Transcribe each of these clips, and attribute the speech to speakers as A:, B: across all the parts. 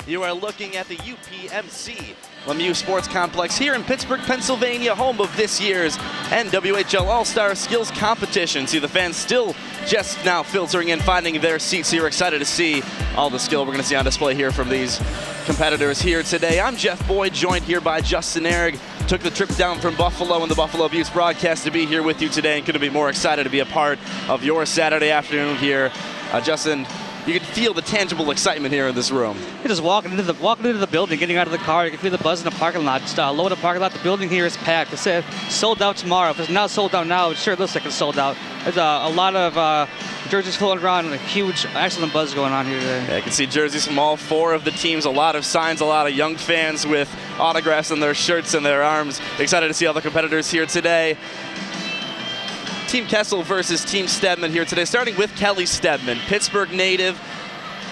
A: You are looking at the UPMC Lemieux Sports Complex here in Pittsburgh, Pennsylvania, home of this year's NWHL All-Star Skills Competition. See the fans still just now filtering in, finding their seats. So you're excited to see all the skill we're going to see on display here from these competitors here today. I'm Jeff Boyd, joined here by Justin Ehrig. Took the trip down from Buffalo and the Buffalo Abuse broadcast to be here with you today, and couldn't be more excited to be a part of your Saturday afternoon here. Justin, you can feel the tangible excitement here in this room.
B: You're just walking into the building, getting out of the car. You can feel the buzz in the parking lot. Just low in the parking lot. The building here is packed. It said sold out tomorrow. If it's not sold out now, it sure looks like it's sold out. There's a lot of jerseys floating around and a huge, excellent buzz going on here today.
A: Yeah, I can see jerseys from all four of the teams. A lot of signs, a lot of young fans with autographs on their shirts and their arms. Excited to see all the competitors here today. Team Kessel versus Team Stedman here today, starting with Kelly Stedman, Pittsburgh native,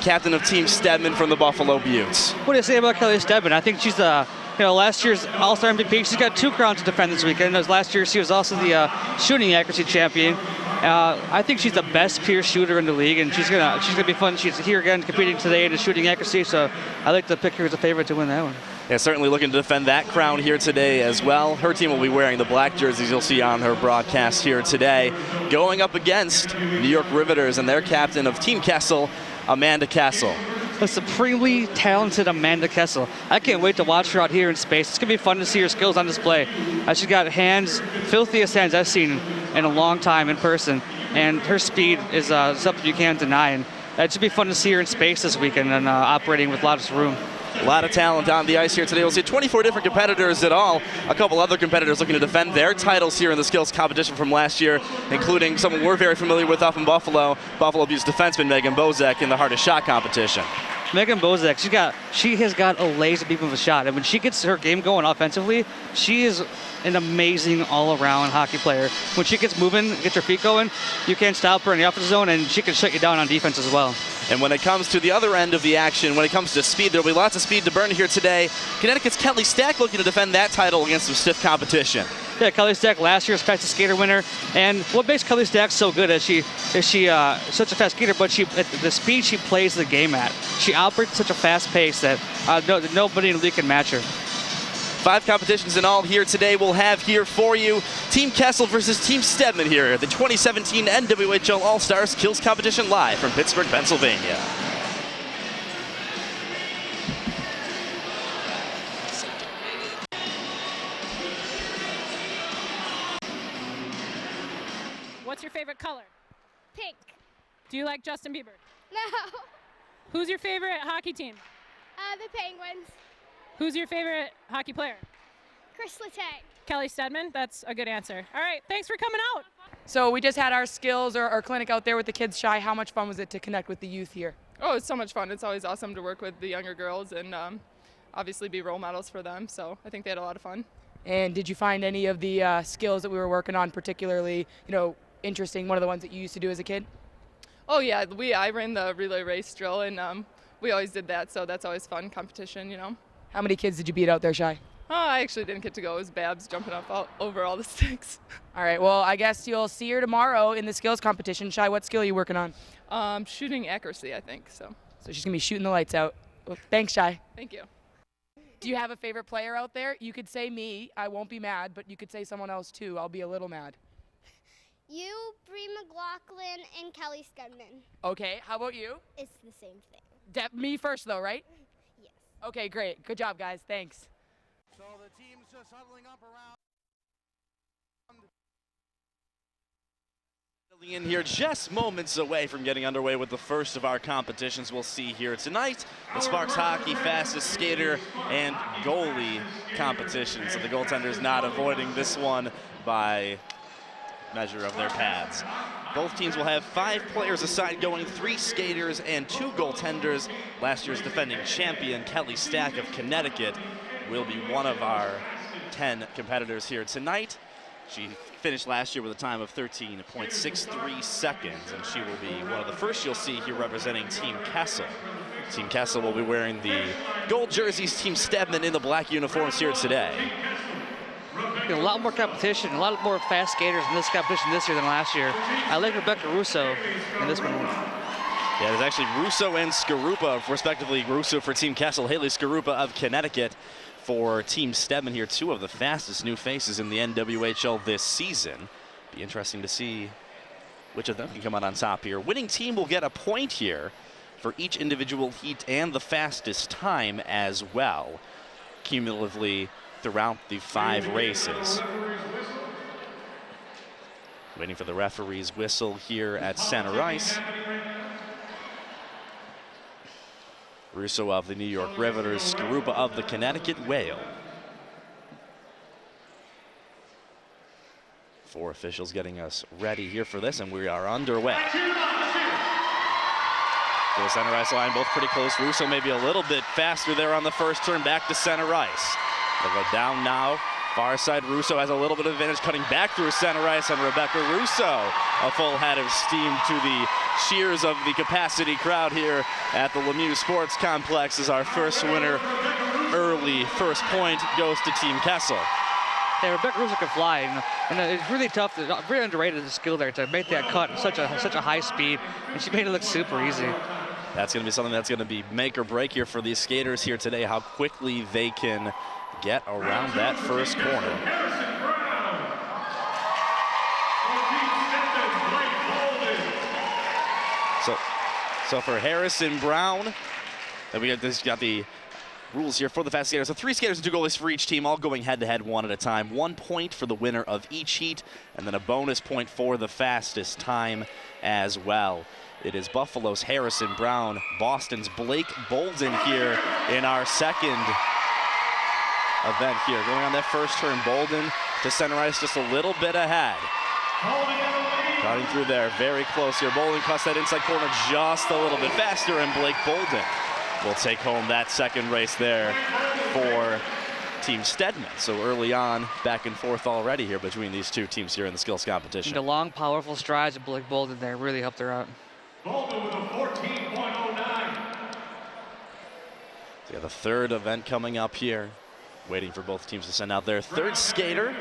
A: captain of Team Stedman from the Buffalo Beauts.
B: What do you say about Kelly Stedman? I think she's last year's All-Star MVP. She's got 2 crowns to defend this weekend. Last year, she was also the shooting accuracy champion. I think she's the best pure shooter in the league, and she's gonna be fun. She's here again competing today in the shooting accuracy, so I like to pick her as a favorite to win that one.
A: Yeah, certainly looking to defend that crown here today as well. Her team will be wearing the black jerseys you'll see on her broadcast here today, going up against New York Riveters and their captain of Team Kessel, Amanda Kessel.
B: A supremely talented Amanda Kessel. I can't wait to watch her out here in space. It's going to be fun to see her skills on display. She's got hands, filthiest hands I've seen in a long time in person, and her speed is something you can't deny. And it should be fun to see her in space this weekend and operating with lots of room.
A: A lot of talent on the ice here today. We'll see 24 different competitors at all. A couple other competitors looking to defend their titles here in the skills competition from last year, including someone we're very familiar with up in Buffalo, Buffalo Abuse defenseman Megan Bozek in the hardest shot competition.
B: Megan Bozek, she has got a laser beam of a shot, and when she gets her game going offensively, she is an amazing all-around hockey player. When she gets moving, gets her feet going, you can't stop her in the offensive zone, and she can shut you down on defense as well.
A: And when it comes to the other end of the action, when it comes to speed, there'll be lots of speed to burn here today. Connecticut's Kelly Stack looking to defend that title against some stiff competition.
B: Yeah, Kelly Stack, last year's fastest skater winner. And what makes Kelly Stack so good is she's such a fast skater, but at the speed she plays the game at. She operates at such a fast pace that nobody in the league can match her.
A: 5 competitions in all here today. We'll have here for you Team Kessel versus Team Stedman here at the 2017 NWHL All-Star Skills Competition live from Pittsburgh, Pennsylvania.
C: What's your favorite color?
D: Pink.
C: Do you like Justin Bieber?
D: No.
C: Who's your favorite hockey team?
D: The Penguins.
C: Who's your favorite hockey player?
D: Chris Letang.
C: Kelly Stedman? That's a good answer. All right, thanks for coming out.
E: So we just had our skills or our clinic out there with the kids. Shy, how much fun was it to connect with the youth here?
F: Oh, it's so much fun. It's always awesome to work with the younger girls and obviously be role models for them. So I think they had a lot of fun.
E: And did you find any of the skills that we were working on particularly, interesting, one of the ones that you used to do as a kid?
F: Oh yeah, I ran the relay race drill and we always did that. So that's always fun competition,
E: How many kids did you beat out there, Shy?
F: Oh, I actually didn't get to go. It was Babs jumping up over all the sticks.
E: All right, well, I guess you'll see her tomorrow in the skills competition. Shy, what skill are you working on?
F: Shooting accuracy, I think. So
E: she's going to be shooting the lights out. Well, thanks, Shy.
F: Thank you.
E: Do you have a favorite player out there? You could say me. I won't be mad, but you could say someone else, too. I'll be a little mad.
D: You, Bree McLaughlin, and Kelly Stedman.
E: Okay, how about you?
D: It's the same thing.
E: Me first, though, right?
D: Yes.
E: Okay, great. Good job, guys. Thanks.
G: So the team's just huddling up around.
A: In here just moments away from getting underway with the first of our competitions we'll see here tonight. The Sparks Hockey Fastest Skater and Goalie competition. So the goaltenders not avoiding this one by measure of their pads. Both teams will have 5 players assigned going, 3 skaters and 2 goaltenders. Last year's defending champion, Kelly Stack of Connecticut, will be one of our 10 competitors here tonight. She finished last year with a time of 13.63 seconds, and she will be one of the first you'll see here representing Team Kessel. Team Kessel will be wearing the gold jerseys, Team Stedman in the black uniforms here today.
B: A lot more competition, a lot more fast skaters in this competition this year than last year. I like Rebecca Russo in this one.
A: Yeah, there's actually Russo and Skarupa, respectively. Russo for Team Kessel, Haley Skarupa of Connecticut for Team Stedman here. Two of the fastest new faces in the NWHL this season. Be interesting to see which of them can come out on top here. Winning team will get a point here for each individual heat and the fastest time as well, cumulatively throughout the 5 races. Waiting for the referee's whistle here at center ice. Russo of the New York Riveters, Skarupa of the Connecticut Whale. 4 officials getting us ready here for this, and we are underway. To the center ice line, both pretty close. Russo maybe a little bit faster there on the first turn, back to center ice. They'll go down now. Far side, Russo has a little bit of advantage, cutting back through center ice, and Rebecca Russo, a full head of steam to the cheers of the capacity crowd here at the Lemieux Sports Complex as our first winner. Early first point goes to Team Kessel.
B: Yeah, Rebecca Russo can fly, and it's really tough, really underrated the skill there to make that cut at such a high speed, and she made it look super easy.
A: That's going to be something that's going to be make or break here for these skaters here today, how quickly they can get around that first corner. So for Harrison Brown, we got the rules here for the fast skaters. So 3 skaters and 2 goalies for each team, all going head-to-head one at a time. 1 point for the winner of each heat, and then a bonus point for the fastest time as well. It is Buffalo's Harrison Brown, Boston's Blake Bolden here in our second event here. Going on that first turn, Bolden to center ice just a little bit ahead. Cutting through there, very close here. Bolden cuts that inside corner just a little bit faster, and Blake Bolden will take home that second race there for Team Stedman. So early on, back and forth already here between these 2 teams here in the skills competition.
B: The long, powerful strides of Blake Bolden there really helped her out.
G: Bolden with a 14.09.
A: So yeah, the third event coming up here. Waiting for both teams to send out their third skater.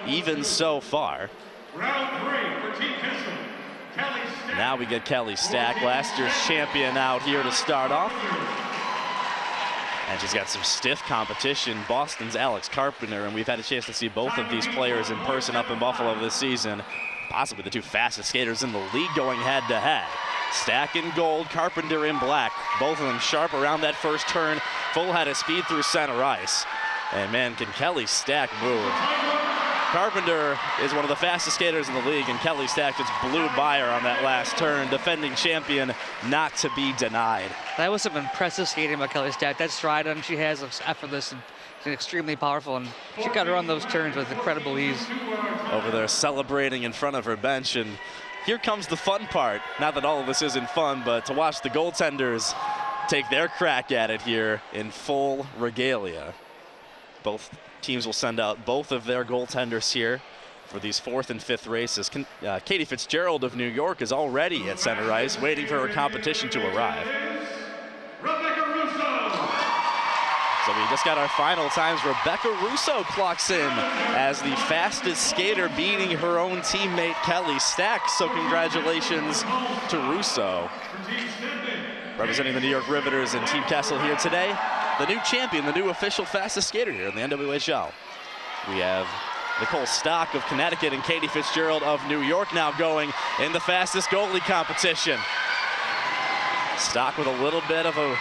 A: Even so far.
G: Round 3 for Team Kessel. Kelly Stack.
A: Now we get Kelly Stack, last year's champion, out here to start off. And she's got some stiff competition. Boston's Alex Carpenter, and we've had a chance to see both of these players in person up in Buffalo this season. Possibly the 2 fastest skaters in the league going head-to-head. Stack in gold, Carpenter in black. Both of them sharp around that first turn. Full head of speed through center ice. And man, can Kelly Stack move. Carpenter is one of the fastest skaters in the league, and Kelly Stack just blew by her on that last turn. Defending champion, not to be denied.
B: That was some impressive skating by Kelly Stack. That stride on she has is effortless and extremely powerful, and she got to run those turns with incredible ease.
A: Over there celebrating in front of her bench, and here comes the fun part. Not that all of this isn't fun, but to watch the goaltenders take their crack at it here in full regalia. Both teams will send out both of their goaltenders here for these 4th and 5th races. Katie Fitzgerald of New York is already at center ice, waiting for her competition to arrive. So we just got our final times. Rebecca Russo clocks in as the fastest skater, beating her own teammate Kelly Stack. So congratulations to Russo. Representing the New York Riveters and Team Kessel here today, the new champion, the new official fastest skater here in the NWHL. We have Nicole Stock of Connecticut and Katie Fitzgerald of New York now going in the fastest goalie competition. Stock with a little bit of a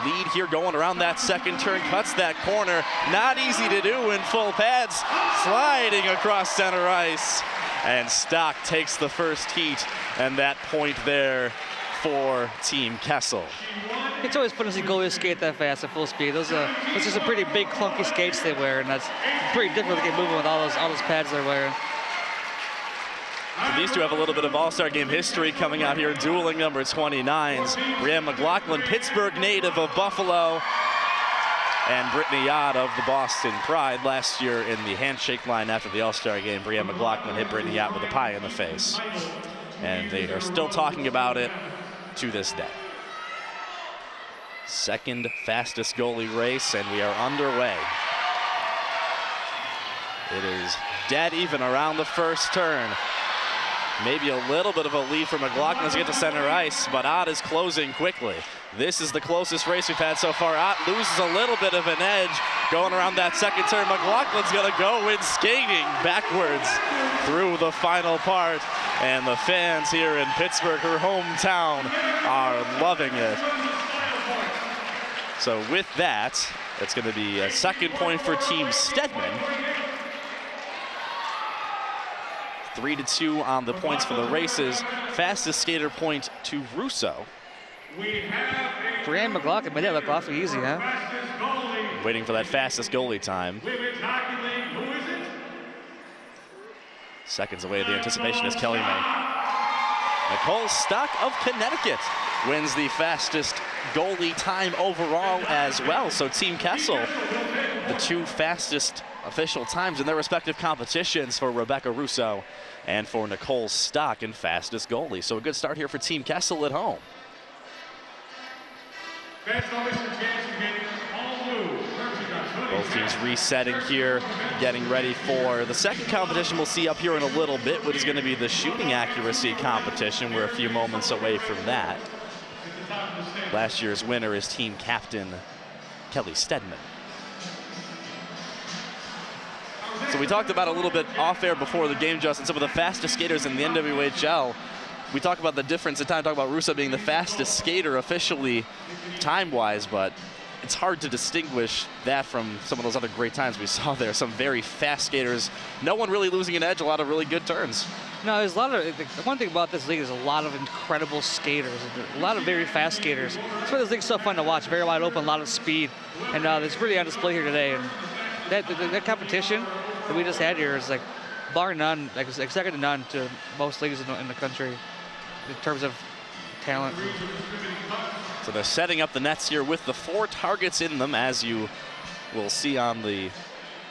A: lead here going around that second turn, cuts that corner. Not easy to do in full pads, sliding across center ice. And Stock takes the first heat, and that point there for Team Kessel.
B: It's always fun to see goalies skate that fast at full speed. Those are some pretty big, clunky skates they wear, and that's pretty difficult to get moving with all those pads they're wearing.
A: So these 2 have a little bit of all-star game history coming out here, dueling number 29s. Brianne McLaughlin, Pittsburgh native of Buffalo, and Brittany Yott of the Boston Pride. Last year in the handshake line after the all-star game, Brianne McLaughlin hit Brittany Yott with a pie in the face. And they are still talking about it to this day. Second fastest goalie race, and we are underway. It is dead even around the first turn. Maybe a little bit of a lead for McLaughlin to get to center ice, but Ott is closing quickly. This is the closest race we've had so far. Ott loses a little bit of an edge going around that second turn. McLaughlin's gonna go in skating backwards through the final part. And the fans here in Pittsburgh, her hometown, are loving it. So with that, it's gonna be a second point for Team Stedman. 3-2 on the points for the races. Fastest skater point to Russo.
B: Brianne McLaughlin made that look awfully easy, huh?
A: Waiting for that fastest goalie time. Seconds away, the anticipation is Kelly May. Nicole Stock of Connecticut wins the fastest goalie time overall as well. So Team Kessel, the two fastest official times in their respective competitions for Rebecca Russo and for Nicole Stock in fastest goalie. So a good start here for Team Kessel at home. Both teams resetting here, getting ready for the second competition we'll see up here in a little bit, which is going to be the shooting accuracy competition. We're a few moments away from that. Last year's winner is team captain Kelly Stedman. So we talked about a little bit off air before the game, Justin, some of the fastest skaters in the NWHL. We talk about the difference in time, talk about Russo being the fastest skater officially time-wise, but it's hard to distinguish that from some of those other great times we saw there. Some very fast skaters, no one really losing an edge, a lot of really good turns.
B: No, there's a lot of, the one thing about this league is a lot of incredible skaters, a lot of very fast skaters. That's why this league's so fun to watch, very wide open, a lot of speed, and it's really on display here today. And that competition that we just had here is like bar none, like second to none to most leagues in the country in terms of talent.
A: So they're setting up the nets here with the 4 targets in them, as you will see on the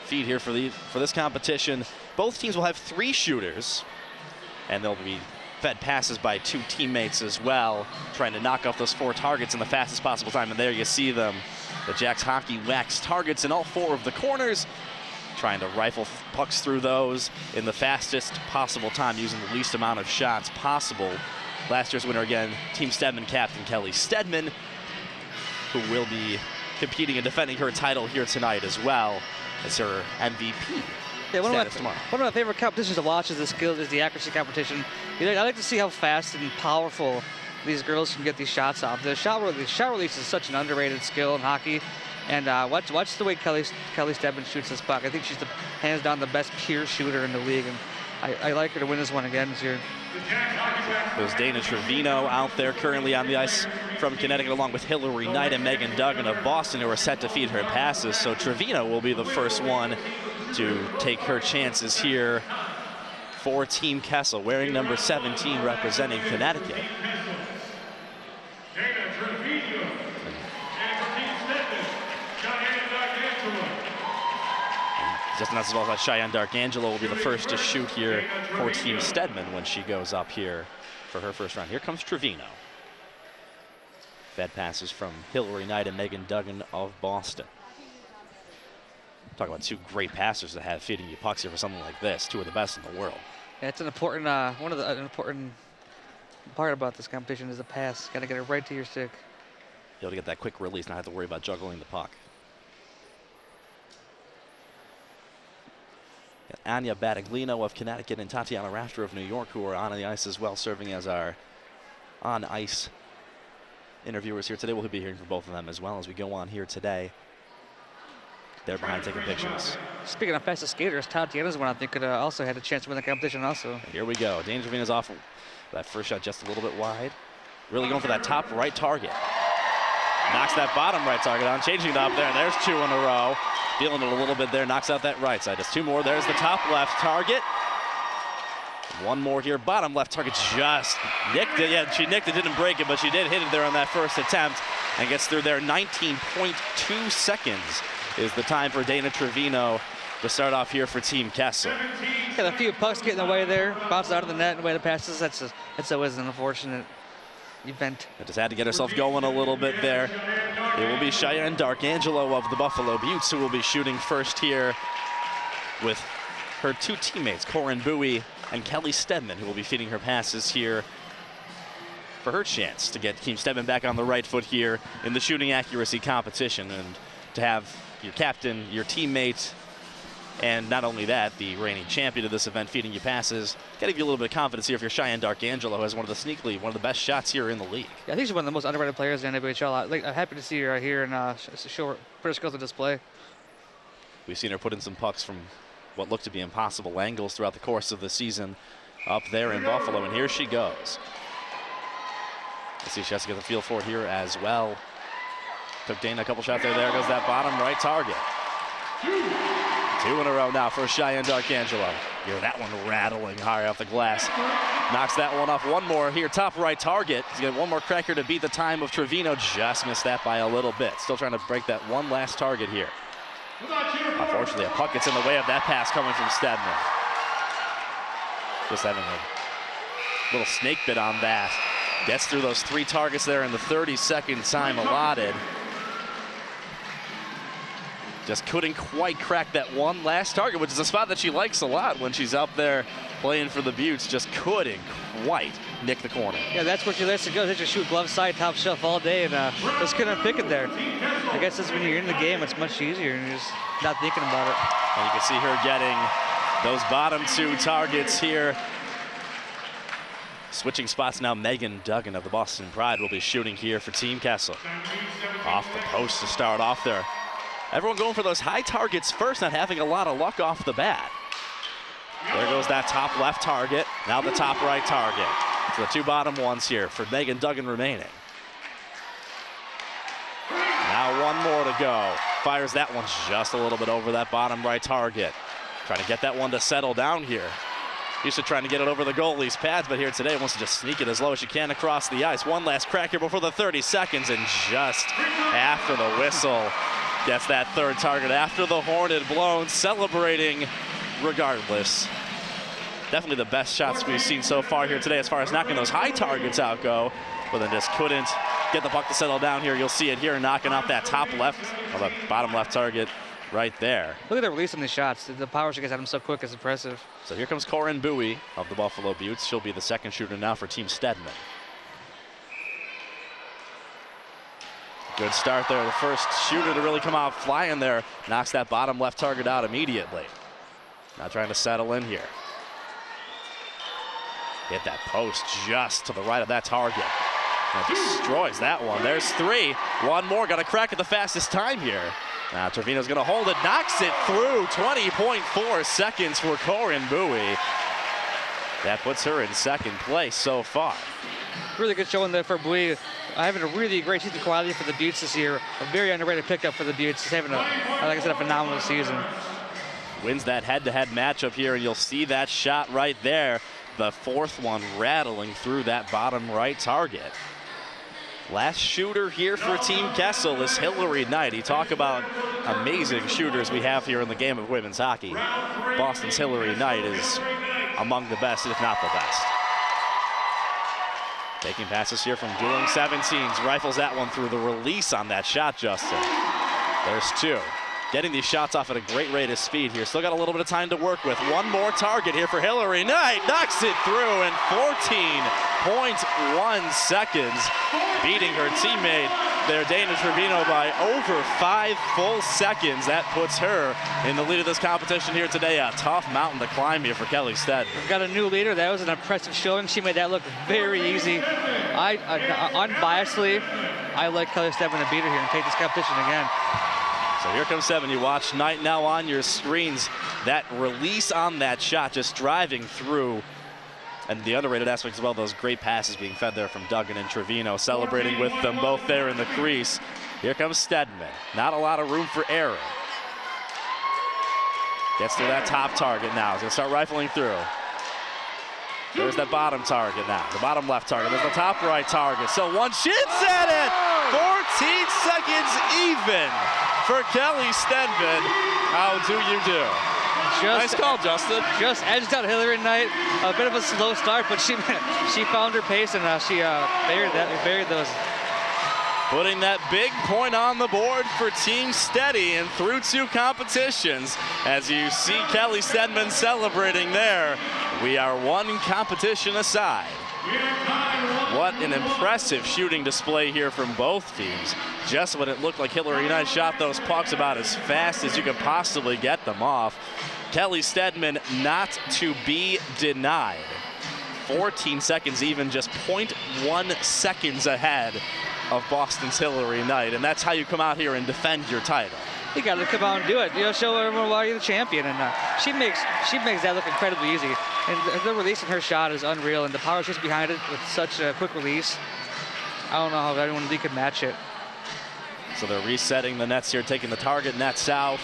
A: feed here for this competition. Both teams will have 3 shooters, and they'll be fed passes by 2 teammates as well, trying to knock off those 4 targets in the fastest possible time. And there you see them. The Jacks hockey wax targets in all 4 of the corners, trying to rifle pucks through those in the fastest possible time, using the least amount of shots possible. Last year's winner again, Team Stedman captain Kelly Stedman, who will be competing and defending her title here tonight as well as her MVP.
B: Yeah, one
A: status tomorrow.
B: One of my favorite competitions to watch is the accuracy competition. I like to see how fast and powerful these girls can get these shots off. The shot release is such an underrated skill in hockey. And watch the way Kelly Stedman shoots this puck. I think she's hands down the best pure shooter in the league, and I like her to win this one again this year.
A: There's Dana Trevino out there currently on the ice from Connecticut, along with Hillary Knight and Megan Duggan of Boston, who are set to feed her passes. So Trevino will be the first one to take her chances here for Team Kessel, wearing number 17, representing Connecticut. Just not as well as Cheyenne Darkangelo will be the first to shoot here for Team Stedman when she goes up here for her first round. Here comes Trevino. Bad passes from Hillary Knight and Megan Duggan of Boston. Talk about 2 great passers that have feeding you pucks here for something like this. 2 of the best in the world.
B: Yeah, it's an important an important part about this competition is the pass. Got to get it right to your stick.
A: Be able to get that quick release, not have to worry about juggling the puck. Got Anya Battaglino of Connecticut and Tatiana Rafter of New York, who are on the ice as well, serving as our on-ice interviewers here today. We'll be hearing from both of them as well as we go on here today. They're behind taking pictures.
B: Speaking of fastest skaters, Tatiana's one I think could also had a chance to win the competition also.
A: And here we go. Dana Trevino's off that first shot just a little bit wide. Really going for that top right target. Knocks that bottom right target on, changing it up there, and there's 2 in a row. Feeling it a little bit there, knocks out that right side. Just 2 more. There's the top left target. 1 more here. Bottom left target just nicked it. Yeah, she nicked it, didn't break it, but she did hit it there on that first attempt and gets through there. 19.2 seconds is the time for Dana Trevino to start off here for Team Kessel.
B: Got a few pucks getting away there, bounces out of the net and away the passes. That's always an unfortunate event.
A: I just had to get herself going a little bit there. It will be Cheyenne Darkangelo of the Buffalo Buttes who will be shooting first here with her 2 teammates, Corin Bowie and Kelly Stedman, who will be feeding her passes here for her chance to get Team Stedman back on the right foot here in the shooting accuracy competition, and to have your captain, your teammate, and not only that, the reigning champion of this event feeding you passes. Got to give you a little bit of confidence here if you're Cheyenne Darkangelo, who has one of the best shots here in the league.
B: Yeah, I think she's one of the most underrated players in NWHL. I'm happy to see her here and put her skills on display.
A: We've seen her put in some pucks from what looked to be impossible angles throughout the course of the season up there in Buffalo, and here she goes. Let's see, she has to get the feel for it here as well. Took Dana a couple shots there. There goes that bottom right target. 2 in a row now for Cheyenne Darkangelo. Hear that one rattling high off the glass. Knocks that one off. One more here, top right target. He's got one more cracker to beat the time of Trevino. Just missed that by a little bit. Still trying to break that one last target here. Unfortunately, a puck gets in the way of that pass coming from Stedman. Just having a little snake bit on that. Gets through those 3 targets there in the 32nd time allotted. Just couldn't quite crack that one last target, which is a spot that she likes a lot when she's up there playing for the Buttes. Just couldn't quite nick the corner.
B: Yeah, that's where she likes to go. They just shoot glove side, top shelf all day, and just couldn't pick it there. I guess it's when you're in the game, it's much easier, and you're just not thinking about it.
A: And you can see her getting those bottom 2 targets here. Switching spots now, Megan Duggan of the Boston Pride will be shooting here for Team Kessel. Off the post to start off there. Everyone going for those high targets first, not having a lot of luck off the bat. There goes that top left target. Now the top right target. So the 2 bottom ones here for Megan Duggan remaining. Now 1 more to go. Fires that one just a little bit over that bottom right target. Trying to get that one to settle down here. Used to trying to get it over the goalie's pads, but here today wants to just sneak it as low as she can across the ice. One last crack here before the 30 seconds, and just after the whistle, gets that 3rd target after the horn had blown, celebrating regardless. Definitely the best shots we've seen so far here today as far as knocking those high targets out go, but then just couldn't get the puck to settle down here. You'll see it here, knocking off that top left, or the bottom left target right there.
B: Look at the release on these shots. The power she gets at them so quick is impressive.
A: So here comes Corinne Bowie of the Buffalo Buttes. She'll be the 2nd shooter now for Team Stedman. Good start there. The first shooter to really come out flying there. Knocks that bottom left target out immediately. Now trying to settle in here. Hit that post just to the right of that target. And destroys that one. There's 3. 1 more. Got a crack at the fastest time here. Now Trevino's going to hold it. Knocks it through. 20.4 seconds for Corinne Bowie. That puts her in 2nd place so far.
B: Really good showing there for Bowie. Having a really great season quality for the Buttes this year. A very underrated pickup for the Buttes. He's having, like I said, a phenomenal season.
A: Wins that head-to-head matchup here, and you'll see that shot right there. The 4th one rattling through that bottom right target. Last shooter here for Team Kessel is Hillary Knight. You talk about amazing shooters we have here in the game of women's hockey. Boston's Hillary Knight is among the best, if not the best. Taking passes here from dueling 17s. Rifles that one through the release on that shot, Justin. There's 2. Getting these shots off at a great rate of speed here. Still got a little bit of time to work with. 1 more target here for Hillary Knight. Knocks it through in 14.1 seconds. Beating her teammate there, Dana Trevino, by over 5 full seconds. That puts her in the lead of this competition here today. A tough mountain to climb here for Kelly Stedman.
B: We've got a new leader. That was an impressive showing. She made that look very easy. Unbiasedly, I like Kelly Stedman to beat her here and take this competition again.
A: So here comes 7. You watch Knight now on your screens. That release on that shot just driving through. And the underrated aspect as well, those great passes being fed there from Duggan and Trevino, celebrating with them both there in the crease. Here comes Stedman. Not a lot of room for error. Gets through that top target now. He's going to start rifling through. There's that bottom target now, the bottom left target. There's the top right target. So one shoots at it. 14 seconds even for Kelly Stedman. How do you do? Nice call, Justin.
B: Just edged out Hillary Knight. A bit of a slow start, but she found her pace and she buried those.
A: Putting that big point on the board for Team Steady and through 2 competitions. As you see Kelly Stedman celebrating there We are one competition aside. What an impressive shooting display here from both teams. Just when it looked like Hillary United shot those pucks about as fast as you could possibly get them off. Kelly Stedman not to be denied. 14 seconds even, just 0.1 seconds ahead of Boston's Hillary Knight. And that's how you come out here and defend your title.
B: You got to come out and do it. Show everyone why you're the champion. And she makes that look incredibly easy. And the release in her shot is unreal. And the power just behind it with such a quick release. I don't know how anyone in the league could match it.
A: So they're resetting the nets here, taking the target net south.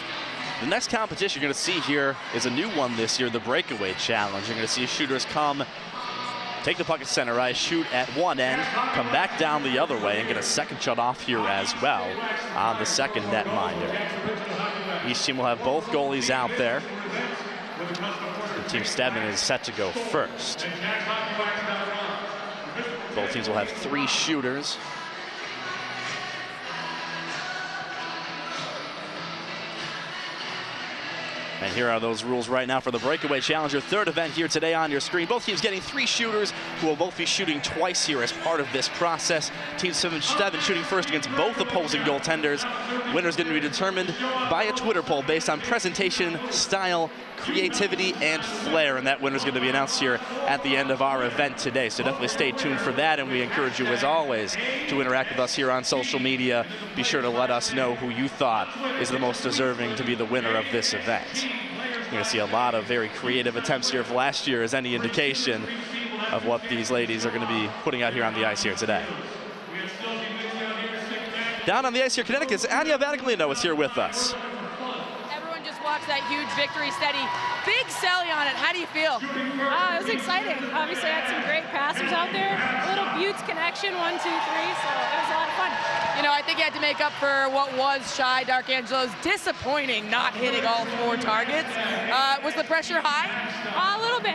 A: The next competition you're going to see here is a new one this year, the breakaway challenge. You're going to see shooters come, take the puck at center ice, shoot at one end, come back down the other way, and get a second shot off here as well on the second netminder. Each team will have both goalies out there. Team Stedman is set to go first. Both teams will have 3 shooters. And here are those rules right now for the breakaway challenge, your third event here today on your screen. Both teams getting 3 shooters who will both be shooting twice here as part of this process. Team 7 shooting first against both opposing goaltenders. Winner's going to be determined by a Twitter poll based on presentation, style, creativity, and flair. And that winner's going to be announced here at the end of our event today. So definitely stay tuned for that. And we encourage you, as always, to interact with us here on social media. Be sure to let us know who you thought is the most deserving to be the winner of this event. You're going to see a lot of very creative attempts here if last year is any indication of what these ladies are going to be putting out here on the ice here today. Down on the ice here, Connecticut's Anya Vaticolino is here with us.
H: Everyone just watched that huge victory steady. Big Sally on it. How do you feel?
C: It was exciting. Obviously, I had some great passers out there. A little Buttes connection, 1, 2, 3, so it was a lot of fun.
H: You know, I think you had to make up for what was Shy Darkangelo's disappointing not hitting all 4 targets. Was the pressure high?
C: A little bit,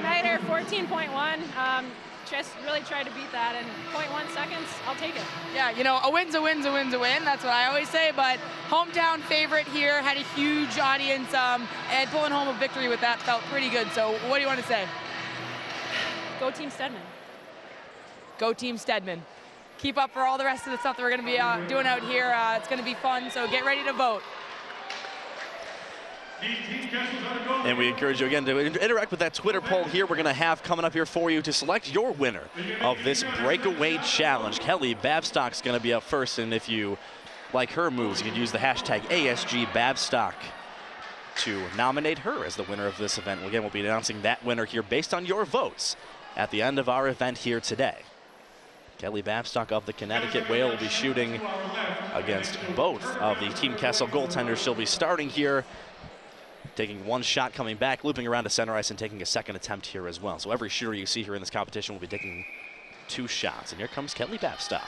C: Niter 14.1. Just really tried to beat that in 0.1 seconds. I'll take it.
H: Yeah, a win's a win's a win's a win. That's what I always say. But hometown favorite here, had a huge audience, and pulling home a victory with that felt pretty good. So what do you want to say?
C: Go Team Stedman.
H: Go Team Stedman. Keep up for all the rest of the stuff that we're going to be doing out here. It's going to be fun, so get ready to vote.
A: And we encourage you again to interact with that Twitter poll here we're going to have coming up here for you to select your winner of this breakaway challenge. Kelly Babstock's going to be up first, and if you like her moves, you can use the hashtag ASGBabstock to nominate her as the winner of this event. Again, we'll be announcing that winner here based on your votes at the end of our event here today. Kelly Babstock of the Connecticut Whale will be shooting against both of the Team Kessel goaltenders. She'll be starting here, taking 1 shot, coming back, looping around to center ice, and taking a second attempt here as well. So every shooter you see here in this competition will be taking 2 shots. And here comes Kelly Babstock.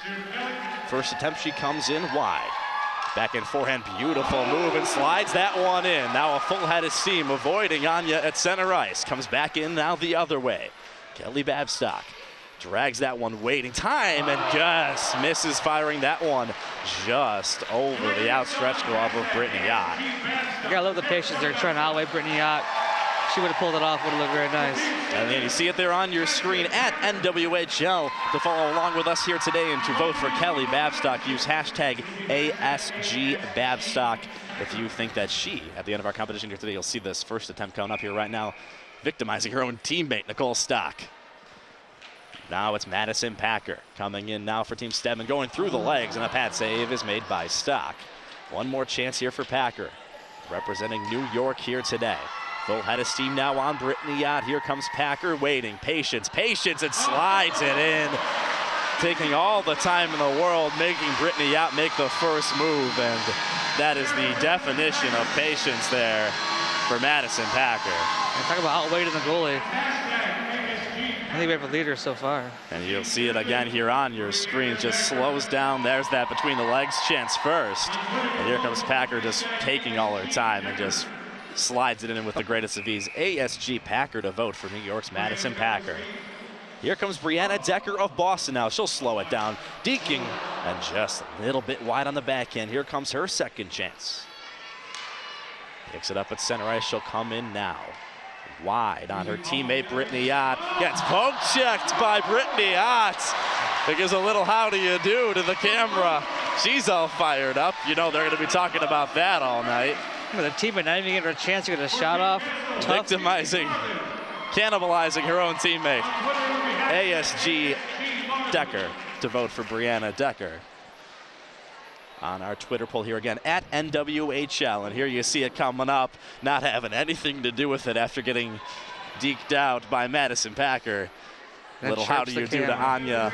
A: First attempt, she comes in wide. Back in forehand, beautiful move, and slides that one in. Now a full head of steam, avoiding Anya at center ice. Comes back in now the other way. Kelly Babstock drags that one, waiting time, and just misses firing that one just over the outstretched glove of Brittany Yacht.
B: You gotta love the patience there, trying to outweigh Brittany Yacht. She would have pulled it off, would have looked very nice.
A: And then you see it there on your screen at NWHL to follow along with us here today and to vote for Kelly Babstock. Use hashtag ASGBabstock if you think that she, at the end of our competition here today, you'll see this first attempt coming up here right now, victimizing her own teammate, Nicole Stock. Now it's Madison Packer coming in now for Team Stedman, going through the legs, and a pad save is made by Stock. One more chance here for Packer, representing New York here today. Full head of steam now on Brittany Yacht. Here comes Packer, waiting, patience, and slides it in. Taking all the time in the world, making Brittany Yacht make the first move, and that is the definition of patience there for Madison Packer.
B: And talk about outweighing the goalie. I think we have a leader so far.
A: And you'll see it again here on your screen. Just slows down. There's that between the legs chance first. And here comes Packer just taking all her time and just slides it in with the greatest of ease. ASG Packer to vote for New York's Madison Packer. Here comes Brianna Decker of Boston now. She'll slow it down. Deking and just a little bit wide on the backhand. Here comes her second chance. Picks it up at center ice. She'll come in now. Wide on her teammate Brittany Ott. Gets poke checked by Brittany Ott. It gives a little how do you do to the camera. She's all fired up. You know they're going to be talking about that all night.
B: The teammate not even getting her a chance to get a shot off. Tough.
A: Victimizing, cannibalizing her own teammate. ASG Decker to vote for Brianna Decker. On our Twitter poll here again, at NWHL. And here you see it coming up, not having anything to do with it after getting deked out by Madison Packer. Little how do you do to Anya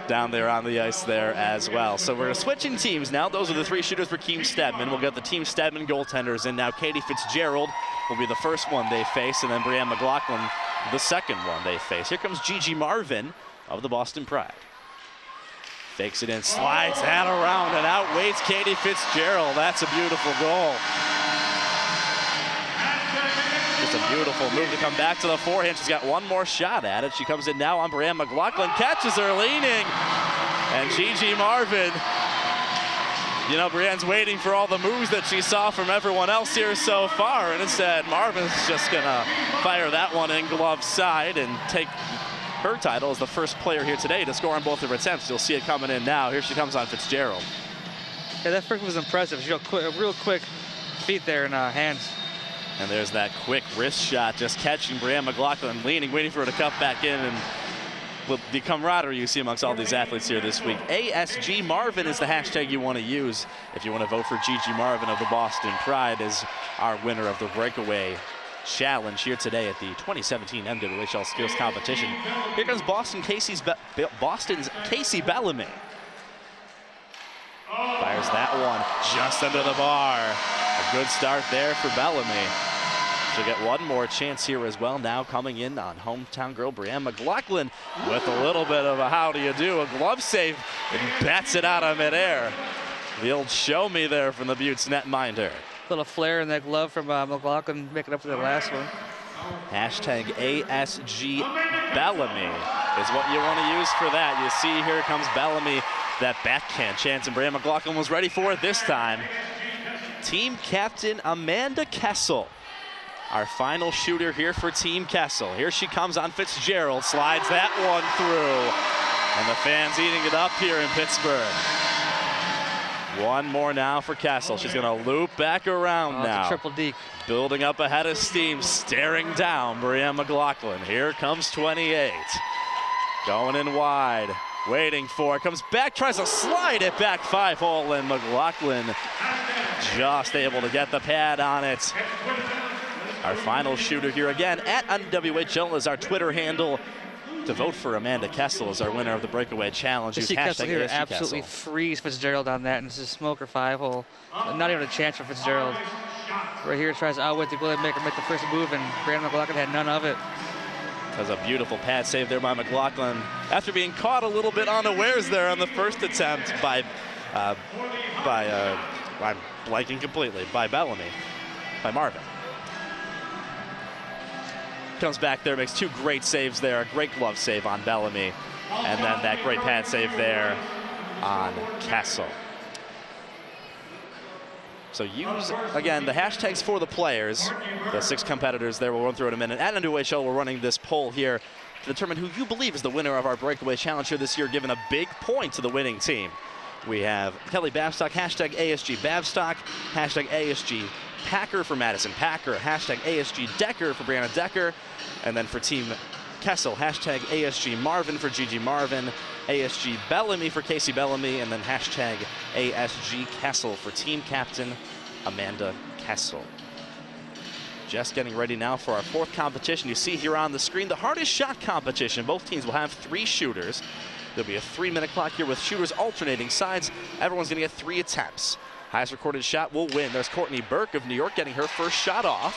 A: down there on the ice there as well. So we're switching teams now. Those are the 3 shooters for Team Stedman. We'll get the Team Stedman goaltenders in now. Katie Fitzgerald will be the first one they face, and then Brianne McLaughlin the second one they face. Here comes Gigi Marvin of the Boston Pride. Fakes it in, slides that around, and outweighs Katie Fitzgerald. That's a beautiful goal. Just a beautiful move to come back to the forehand. She's got one more shot at it. She comes in now on Brianne McLaughlin, catches her leaning, and Gigi Marvin. You know, Brianne's waiting for all the moves that she saw from everyone else here so far, and instead Marvin's just gonna fire that one in glove side and take her title as the first player here today to score on both of her attempts. You'll see it coming in now. Here she comes on Fitzgerald.
B: Yeah, that freak was impressive. She got a real quick feet there in hands.
A: And there's that quick wrist shot, just catching Brianne McLaughlin, leaning, waiting for her to cut back in. And with the camaraderie you see amongst all these athletes here this week. ASG Marvin is the hashtag you want to use if you want to vote for Gigi Marvin of the Boston Pride as our winner of the breakaway challenge here today at the 2017 NWHL Skills Competition. Here comes Boston's Casey Bellamy. Fires that one just under the bar. A good start there for Bellamy. She'll get one more chance here as well. Now coming in on hometown girl Brianne McLaughlin with a little bit of a how do you do, a glove save, and bats it out of midair. The old show me there from the Buttes netminder.
B: Little flare in that glove from McLaughlin, making up for the last one.
A: Hashtag ASG Bellamy is what you want to use for that. You see here comes Bellamy, that backhand chance, and Brianne McLaughlin was ready for it this time. Team captain Amanda Kessel, our final shooter here for Team Kessel. Here she comes on Fitzgerald, slides that one through, and the fans eating it up here in Pittsburgh. One more now for Kessel. She's gonna loop back around now.
B: Triple deke.
A: Building up a head of steam, staring down Brianne McLaughlin. Here comes 28. Going in wide, waiting for it. Comes back, tries to slide it back 5-hole, and McLaughlin just able to get the pad on it. Our final shooter here again at NWHL is our Twitter handle. To vote for Amanda Kessel as our winner of the breakaway challenge.
B: You see Kessel here
A: ASG
B: absolutely
A: Kessel.
B: freeze Fitzgerald on that, and it's a smoker 5-hole. Not even a chance for Fitzgerald. Right here tries to outwit the goalie, make the first move, and Brianne McLaughlin had none of it.
A: That was a beautiful pad save there by McLaughlin after being caught a little bit unawares there on the first attempt by I'm blanking completely, by Marvin. Comes back there, makes 2 great saves there, a great glove save on Bellamy, and then that great pad save there on Kessel. So use, again, the hashtags for the players, the 6 competitors there, we'll run through in a minute. At NWHL, we're running this poll here to determine who you believe is the winner of our breakaway challenge here this year, giving a big point to the winning team. We have Kelly Babstock, hashtag ASG Babstock, hashtag ASG Packer for Madison Packer, hashtag ASG Decker for Brianna Decker, and then for Team Kessel, hashtag ASG Marvin for Gigi Marvin, ASG Bellamy for Casey Bellamy, and then hashtag ASG Kessel for team captain Amanda Kessel. Just getting ready now for our 4th competition. You see here on the screen the hardest shot competition. Both teams will have 3 shooters. There'll be a 3-minute clock here with shooters alternating sides. Everyone's gonna get 3 attempts. Highest recorded shot will win. There's Courtney Burke of New York getting her first shot off.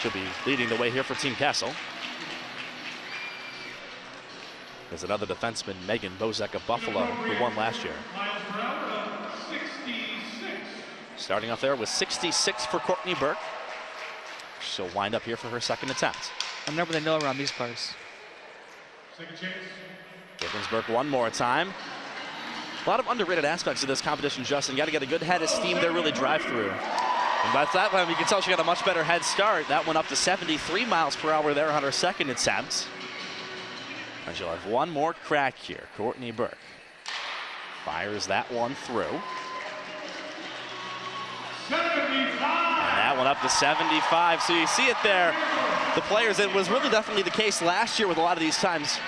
A: She'll be leading the way here for Team Kessel. There's another defenseman, Megan Bozek of Buffalo, who won last year. Starting off there with 66 for Courtney Burke. She'll wind up here for her 2nd attempt.
B: A number they know around these parts.
A: Gibbons Burke one more time. A lot of underrated aspects of this competition, Justin. You got to get a good head of steam there, really drive through. And by that time, you can tell she got a much better head start. That went up to 73 miles per hour there on her second attempt. And she'll have one more crack here. Courtney Burke fires that one through.
G: 75.
A: And that one up to 75. So you see it there. The players, it was really definitely the case last year with a lot of these times.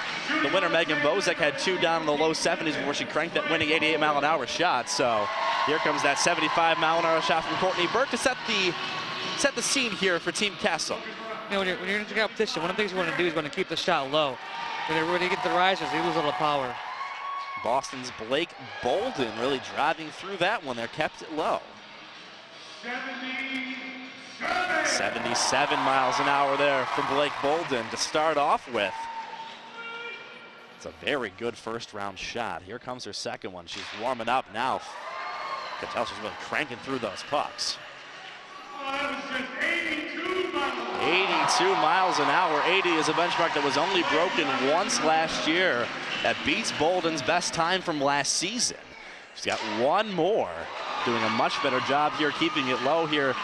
A: The winner, Megan Bozek, had 2 down in the low 70s before she cranked that winning 88-mile-an-hour shot. So here comes that 75-mile-an-hour shot from Courtney Burke to set the scene here for Team Kessel.
B: You know, when you're in the competition, one of the things you want to do is want to keep the shot low. When you get the risers, they lose a little power.
A: Boston's Blake Bolden really driving through that one there, kept it low. 77 miles an hour there from Blake Bolden to start off with. It's a very good first round shot. Here comes her second one. She's warming up now. You can tell she's really cranking through those pucks.
G: That was just 82 miles.
A: 82 miles an hour. 80 is a benchmark that was only broken once last year. That beats Bolden's best time from last season. She's got one more. Doing a much better job here, keeping it low here.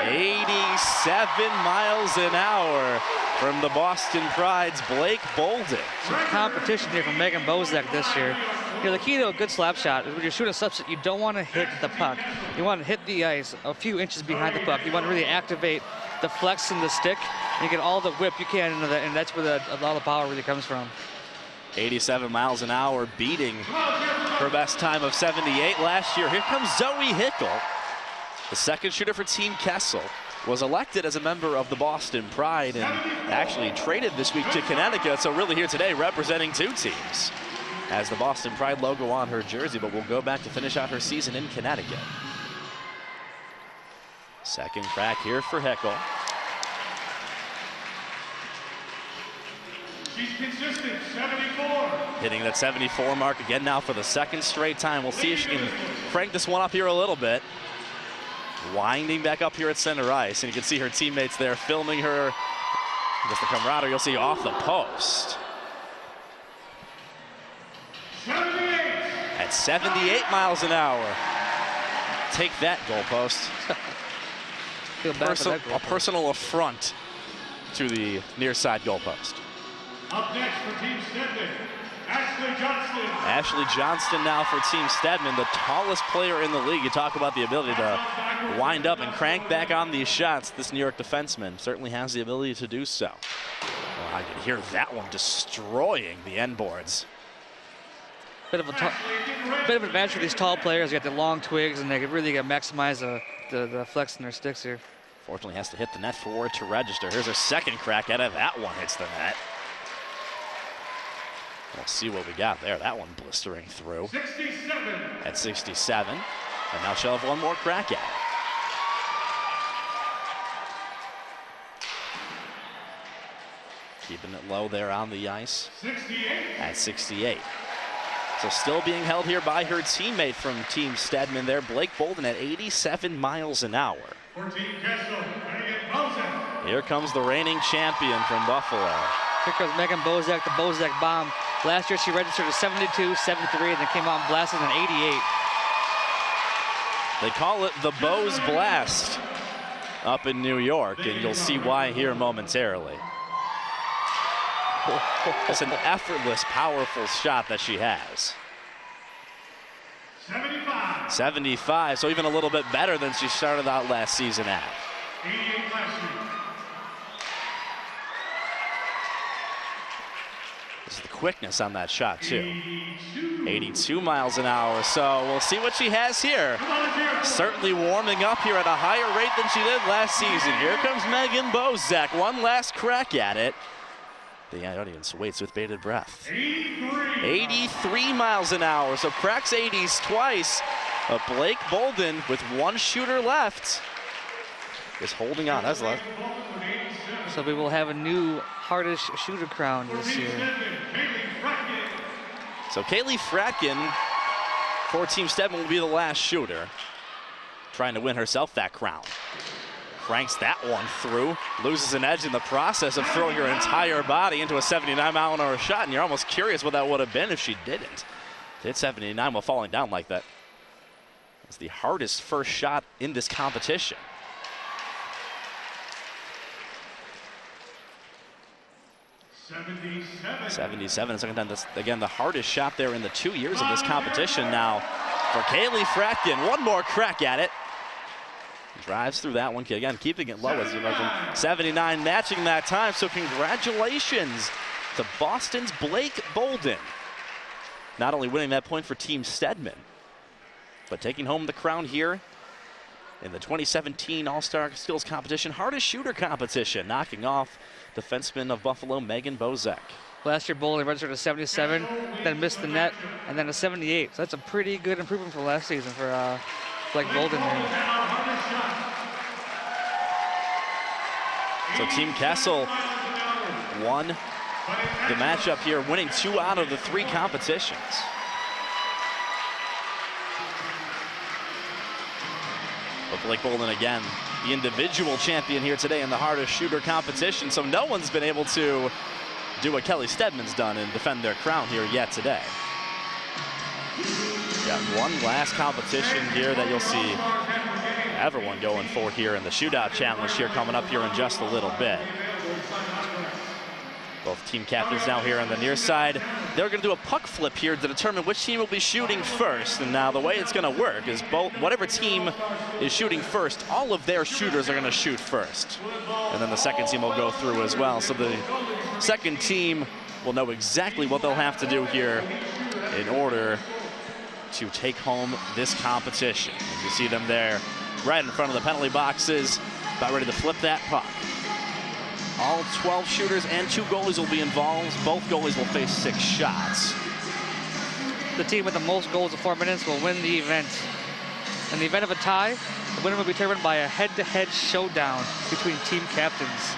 A: 87 miles an hour from the Boston Pride's Blake Bolden.
B: Some competition here from Megan Bozek this year. You know, the key to a good slap shot is when you're shooting a slap shot, you don't want to hit the puck. You want to hit the ice a few inches behind the puck. You want to really activate the flex in the stick and get all the whip you can into that, and that's where a lot of the power really comes from.
A: 87 miles an hour, beating her best time of 78 last year. Here comes Zoe Hickel, the second shooter for Team Kessel. Was elected as a member of the Boston Pride and actually traded this week to Connecticut, so really here today representing 2 teams. Has the Boston Pride logo on her jersey, but will go back to finish out her season in Connecticut. Second crack here for Hickel.
G: She's consistent, 74.
A: Hitting that 74 mark again now for the second straight time. We'll see if she can crank this one up here a little bit. Winding back up here at center ice, and you can see her teammates there filming her. Just the camaraderie you'll see off the post.
G: 78.
A: At 78 miles an hour. Take that, goalpost.
B: Feel bad for that
A: A personal affront to the near side goalpost.
G: Up next for Team Stedman, Ashley Johnston.
A: Ashley Johnston now for Team Stedman, the tallest player in the league. You talk about the ability to wind up and crank back on these shots. This New York defenseman certainly has the ability to do so. Well, I can hear that one destroying the end boards.
B: Bit of an advantage for these tall players. You got the long twigs, and they can really maximize the flex in their sticks here.
A: Fortunately, has to hit the net for it to register. Here's her second crack at it. That one hits the net. We'll see what we got there. That one blistering through.
G: 67.
A: At 67. And now she'll have one more crack at it. Keeping it low there on the ice.
G: 68.
A: At 68. So still being held here by her teammate from Team Stedman there, Blake Bolden at 87 miles an hour.
G: For Team Kessel, Megan Bozek.
A: Here comes the reigning champion from Buffalo.
B: Here comes Megan Bozek, the Bozek bomb. Last year she registered a 72, 73, and then came out and blasted an 88.
A: They call it the Boz Blast up in New York, and you'll see why here momentarily. It's an effortless, powerful shot that she has.
G: 75.
A: 75, so even a little bit better than she started out last season at.
G: 88 last year.
A: This is the quickness on that shot, too. 82 miles an hour, so we'll see what she has here. Certainly warming up here at a higher rate than she did last season. Here comes Megan Bozek, one last crack at it. The audience waits with bated breath. 83 miles an hour, so cracks 80s twice. But Blake Bolden, with one shooter left, is holding on. That's left.
B: So we will have a new hardest shooter crown this year.
A: So Kaylee Fratkin for Team Stedman will be the last shooter, trying to win herself that crown. Cranks that one through, loses an edge in the process of throwing her entire body into a 79-mile-an-hour shot, and you're almost curious what that would have been if she didn't. Hit 79 while falling down like that. It's the hardest first shot in this competition. 77, second time. That's, again, the hardest shot there in the 2 years of this competition now for Kaylee Fratkin. One more crack at it. Drives through that one, again, keeping it low as you mentioned. 79 matching that time, so congratulations to Boston's Blake Bolden. Not only winning that point for Team Stedman, but taking home the crown here in the 2017 All-Star Skills Competition, hardest shooter competition, knocking off defenseman of Buffalo, Megan Bozek.
B: Last year, Bolden registered a 77, then missed the net, and then a 78. So that's a pretty good improvement from last season for Blake Bolden there.
A: So Team Kessel won the matchup here, winning 2 out of the 3 competitions. But Blake Bolden again, the individual champion here today in the hardest shooter competition. So no one's been able to do what Kelly Stedman's done and defend their crown here yet today. Got one last competition here that you'll see everyone going for here in the shootout challenge here coming up here in just a little bit. Both team captains now here on the near side. They're going to do a puck flip here to determine which team will be shooting first. And now the way it's going to work is whatever team is shooting first, all of their shooters are going to shoot first. And then the second team will go through as well. So the second team will know exactly what they'll have to do here in order to take home this competition. As you see them there right in front of the penalty boxes, about ready to flip that puck. All 12 shooters and 2 goalies will be involved. Both goalies will face 6 shots.
B: The team with the most goals in 4 minutes will win the event. In the event of a tie, the winner will be determined by a head-to-head showdown between team captains.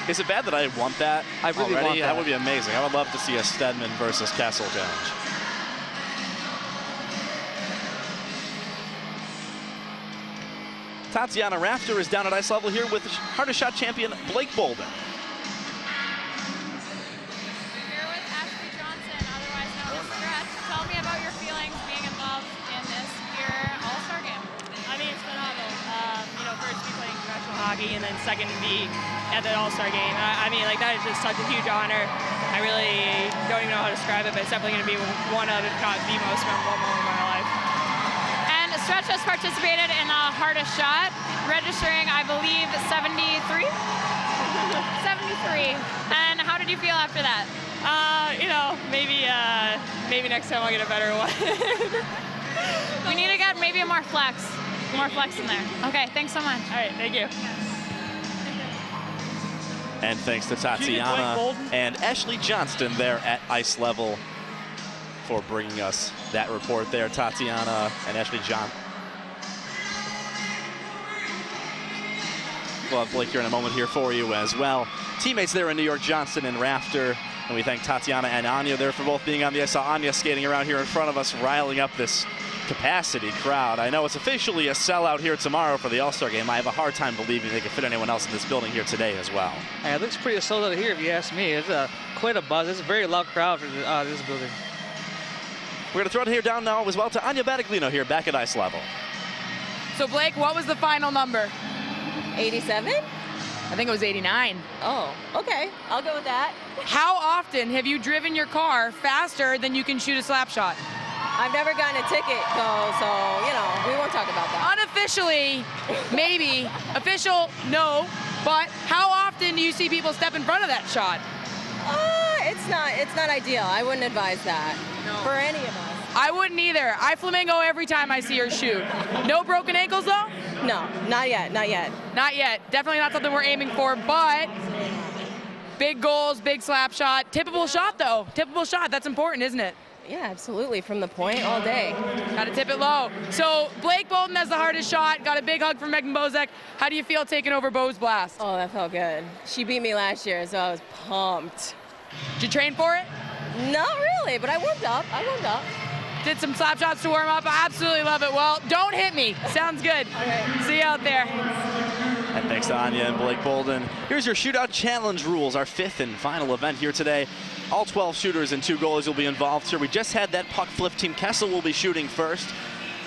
A: Is it bad that I want that
B: I really
A: already?
B: want that.
A: That would be amazing. I would love to see a Stedman versus Kessel challenge. Tatiana Rafter is down at ice level here with hardest shot champion Blake Bolden.
C: Here with Ashley Johnson, otherwise known as Stretch. Tell me about your feelings being involved in this year All-Star game.
I: I mean, it's phenomenal. First to be playing professional hockey, and then second to be at that All-Star game. I mean, like, that is just such a huge honor. I really don't even know how to describe it, but it's definitely going to be one of, if not the most memorable moment of my life.
C: And Stretch has participated in the hardest shot, registering, I believe, 73? 73. And how did you feel after that?
I: Maybe next time I'll get a better one.
C: We need to get maybe more flex in there. Okay, thanks so much.
I: All right, thank you.
A: And thanks to Tatiana and Ashley Johnston there at ice level for bringing us that report there. Tatiana and Ashley Johnston. We'll have Blake here in a moment here for you as well. Teammates there in New York, Johnston and Rafter. And we thank Tatiana and Anya there for both being on the ice. I saw Anya skating around here in front of us, riling up this capacity crowd. I know it's officially a sellout here tomorrow for the All-Star game. I have a hard time believing they could fit anyone else in this building here today as well.
B: Hey, it looks pretty sold out here if you ask me. It's quite a buzz. It's a very loud crowd for this building.
A: We're going to throw it here down now as well to Anya Battaglino here back at ice level.
H: So Blake, what was the final number?
J: 87?
H: I think it was 89.
J: Oh, okay. I'll go with that.
H: How often have you driven your car faster than you can shoot a slap shot?
J: I've never gotten a ticket, though, so, we won't talk about that.
H: Unofficially, maybe. Official, no. But how often do you see people step in front of that shot?
J: It's not ideal. I wouldn't advise that for any of us.
H: I wouldn't either. I flamingo every time I see her shoot. No broken ankles, though?
J: No, not yet, not yet.
H: Not yet. Definitely not something we're aiming for, but big goals, big slap shot. Tippable shot, though. Tippable shot. That's important, isn't it?
J: Yeah, absolutely. From the point all day.
H: Got to tip it low. So Blake Bolden has the hardest shot. Got a big hug from Megan Bozek. How do you feel taking over Bo's blast?
J: Oh, that felt good. She beat me last year, so I was pumped.
H: Did you train for it?
J: Not really, but I warmed up.
H: Did some slap shots to warm up. I absolutely love it. Well, don't hit me. Sounds good.
J: Okay.
H: See you out there.
A: And thanks to Anya and Blake Bolden. Here's your shootout challenge rules, our 5th and final event here today. All 12 shooters and 2 goalies will be involved here. We just had that puck flip. Team Kessel will be shooting first.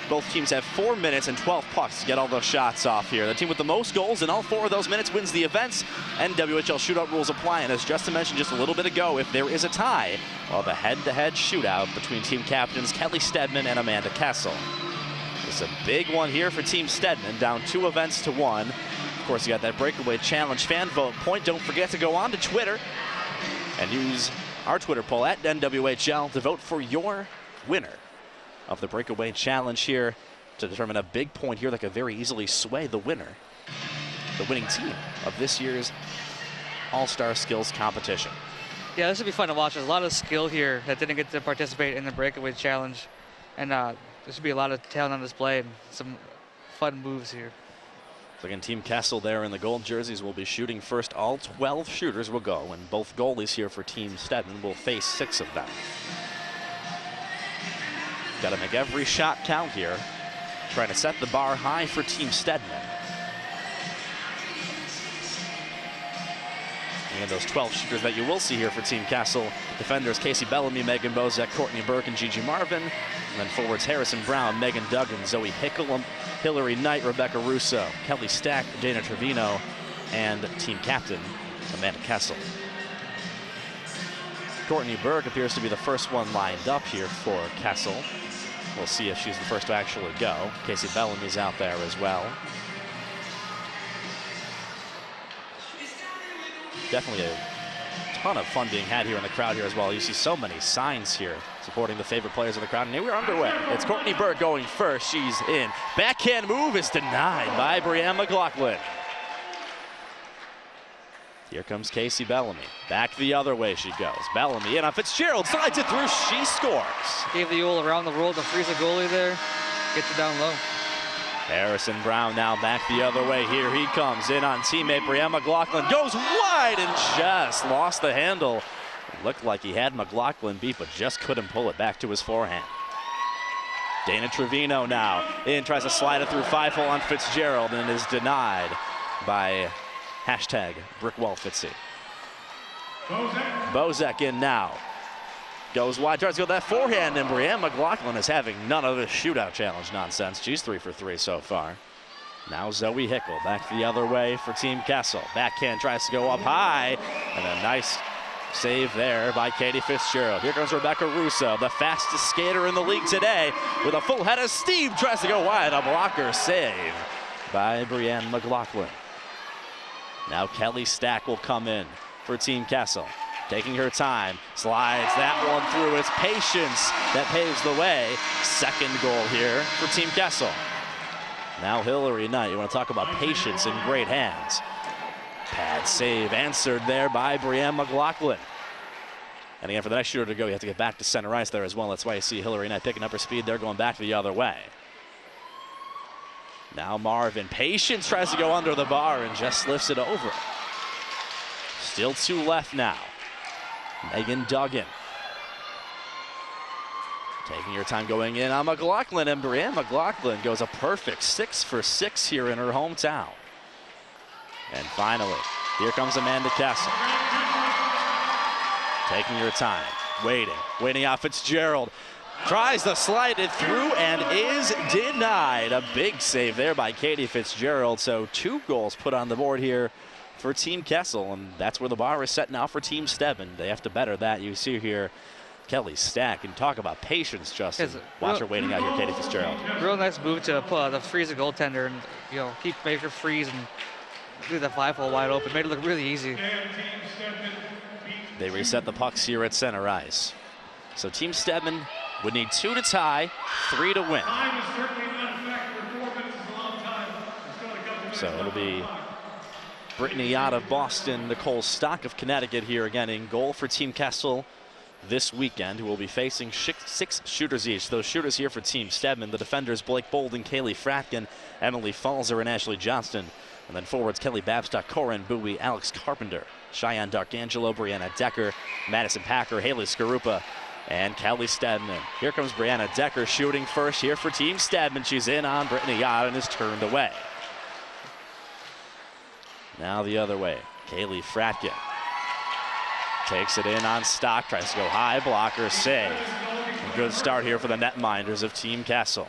A: Both teams have 4 minutes and 12 pucks to get all those shots off here. The team with the most goals in all 4 of those minutes wins the events. NWHL shootout rules apply, and as Justin mentioned just a little bit ago, if there is a tie, we'll have a head-to-head shootout between team captains Kelly Stedman and Amanda Kessel. It's a big one here for Team Stedman, down 2 events to 1. Of course, you got that breakaway challenge fan vote point. Don't forget to go on to Twitter and use our Twitter poll at NWHL to vote for your winner of the breakaway challenge here to determine a big point here that could very easily sway the winning team of this year's All-Star Skills competition.
B: Yeah, this would be fun to watch. There's a lot of skill here that didn't get to participate in the breakaway challenge. And there should be a lot of talent on display and some fun moves here.
A: So again, Team Kessel there in the gold jerseys will be shooting first. All 12 shooters will go, and both goalies here for Team Stedman will face 6 of them. Got to make every shot count here. Trying to set the bar high for Team Stedman. And those 12 shooters that you will see here for Team Kessel. Defenders Casey Bellamy, Megan Bozek, Courtney Burke, and Gigi Marvin. And then forwards Harrison Brown, Megan Duggan, Zoe Hickel, Hillary Knight, Rebecca Russo, Kelly Stack, Dana Trevino, and team captain Amanda Kessel. Courtney Burke appears to be the first one lined up here for Kessel. We'll see if she's the first to actually go. Casey Bellamy's out there as well. Definitely a ton of fun being had here in the crowd here as well. You see so many signs here supporting the favorite players of the crowd. And here we're underway. It's Courtney Burke going first. She's in. Backhand move is denied by Brianne McLaughlin. Here comes Casey Bellamy. Back the other way she goes. Bellamy in on Fitzgerald. Slides it through. She scores.
B: Gave the old around the world to freeze a goalie there. Get you down low.
A: Harrison Brown now back the other way. Here he comes in on teammate Brianne McLaughlin. Goes wide and just lost the handle. It looked like he had McLaughlin beat, but just couldn't pull it back to his forehand. Dana Trevino now in, tries to slide it through 5-hole on Fitzgerald and is denied by hashtag BrickWallFitzy. Bozek in now. Goes wide, tries to go that forehand, and Brianne McLaughlin is having none of this shootout challenge nonsense. She's 3 for 3 so far. Now Zoe Hickel back the other way for Team Kessel. Backhand tries to go up high, and a nice save there by Katie Fitzgerald. Here comes Rebecca Russo, the fastest skater in the league today, with a full head of steam. Tries to go wide, a blocker save by Brianne McLaughlin. Now Kelly Stack will come in for Team Kessel. Taking her time, slides that one through. It's patience that paves the way. Second goal here for Team Kessel. Now Hillary Knight, you want to talk about patience in great hands. Pad save answered there by Brianne McLaughlin. And again, for the next shooter to go, you have to get back to center ice there as well. That's why you see Hillary Knight picking up her speed there, going back the other way. Now Marvin, patience, tries to go under the bar and just lifts it over. Still 2 left now. Megan Duggan. Taking her time going in on McLaughlin, and Brianne McLaughlin goes a perfect 6 for 6 here in her hometown. And finally, here comes Amanda Kessel. Taking her time, waiting out Fitzgerald. Tries to slide it through and is denied. A big save there by Katie Fitzgerald. So 2 goals put on the board here for Team Kessel, and that's where the bar is set now for Team Stedman. They have to better that. You see here Kelly Stack, and talk about patience, Justin. Watch her waiting out here, Katie Fitzgerald.
B: Real nice move to freeze a goaltender and make her freeze and do the 5-hole wide open. Made it look really easy.
A: They reset the pucks here at center ice. So Team Stedman would need 2 to tie, 3 to win. So it'll be Brittany out of Boston, Nicole Stock of Connecticut here again in goal for Team Kessel this weekend, who will be facing 6 shooters each. Those shooters here for Team Stedman, the defenders Blake Bolden, Kaylee Fratkin, Emily Falzer, and Ashley Johnston. And then forwards Kelly Babstock, Corin Bowie, Alex Carpenter, Cheyenne Darkangelo, Brianna Decker, Madison Packer, Haley Skarupa, and Kelly Stedman. Here comes Brianna Decker shooting first here for Team Stedman. She's in on Brittany Yott and is turned away. Now the other way, Kaylee Fratkin takes it in on Stock, tries to go high, blocker, save. A good start here for the netminders of Team Kessel.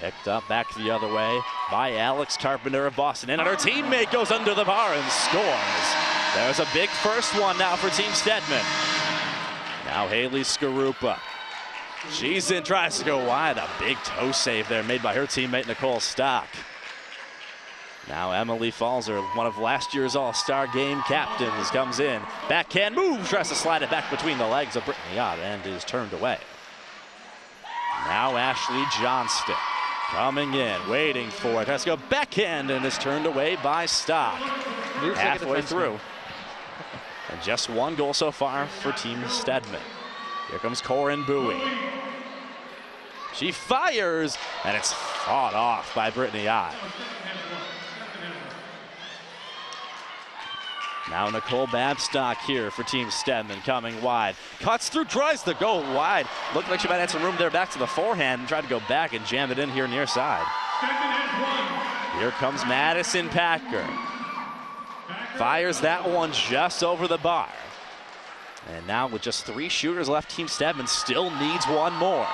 A: Picked up back the other way by Alex Carpenter of Boston. And her teammate goes under the bar and scores. There's a big first one now for Team Stedman. Now Haley Skarupa. She's in, tries to go wide. A big toe save there made by her teammate Nicole Stock. Now Emily Falzer, one of last year's All-Star Game captains, comes in. Backhand move, tries to slide it back between the legs of Brittany Ott and is turned away. Now Ashley Johnston coming in, waiting for it. Tries to go backhand and is turned away by Stock. Halfway through. And just one goal so far for Team Stedman. Here comes Corin Bowie. She fires, and it's fought off by Brittany Ott. Now Nicole Babstock here for Team Stedman, coming wide. Cuts through, tries to go wide. Looked like she might have some room there back to the forehand and tried to go back and jam it in here near side. Here comes Madison Packer. Fires that one just over the bar. And now with just 3 shooters left, Team Stedman still needs one more.